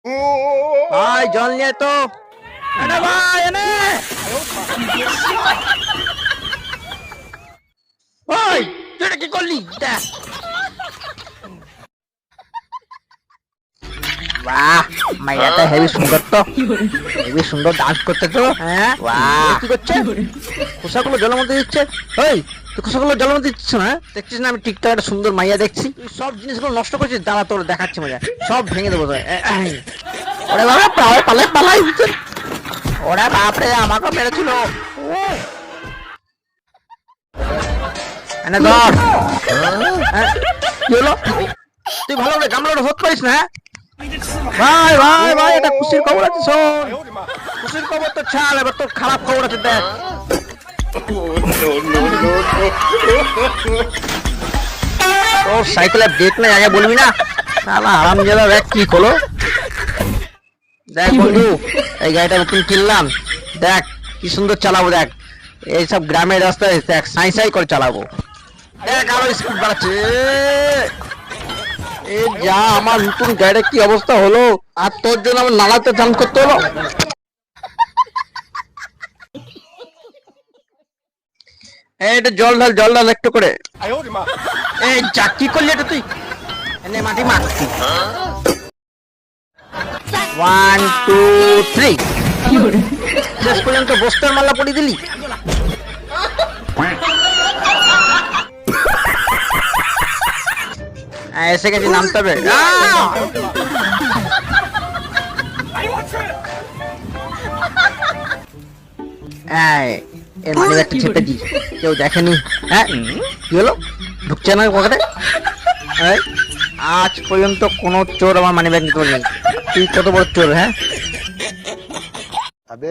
ভাই জল নিয়ে তো এনে ভাই এনে ভাই তুই এটা কি করলি দেখ বাহ মাইয়াটা হেভি সুন্দর তো হেভি সুন্দর ডান্স করতে তো হ্যাঁ বাহ কি করছে খোসাগুলো জলের মধ্যে দিচ্ছে ওই তুই খোসাগুলো জলের মধ্যে দিচ্ছিস না দেখছিস না আমি টিকটক একটা সুন্দর মাইয়া দেখছি তুই সব জিনিসগুলো নষ্ট করছিস দাঁড়া তোর দেখাচ্ছি মজা সব ভেঙে দেবো ওরে বাবা পালাই পালাই পালাই ওরে বাপরে আমাকে মেরেছিল এনে ধর কি হলো তুই ভালো করে গামলাটা ধরতে পারিস না ভাই ভাই ভাই এটা খুশির খবর আছে শোন খুশির খবর তো ছাড় এবার তোর খারাপ খবর আছে দেখ তোর সাইকেলে ব্রেক নাই আগে বলবি না শালা আরামজাদা দেখ কি হলো দেখ বন্ধু এই গাড়িটা নতুন কিনলাম দেখ কি সুন্দর চালাবো দেখ এইসব গ্রামের রাস্তায় দেখ সাই সাই করে চালাবো দেখ আরো স্পিড বাড়াচ্ছে এ যা আমার নতুন গাড়ির কি অবস্থা হলো আর তোর জন্য আমার নালাতে চান করতে হলো এটা জল ঢাল একটু করে এই যা কি করলি এটা তুই এনে মাটি মার 1 2 3 শেষ পর্যন্ত বস্তার মালা পড়ি দিলি এসে গেছি নামতে হবে এর মানি ব্যাগটা চেপে দি কেউ দেখেনি হ্যাঁ কি হলো ঢুকছে না পকেটে আজ পর্যন্ত কোনো চোর আমার মানি ব্যাগ নিতে পারেনি তুই কত বড় চোর হ্যাঁ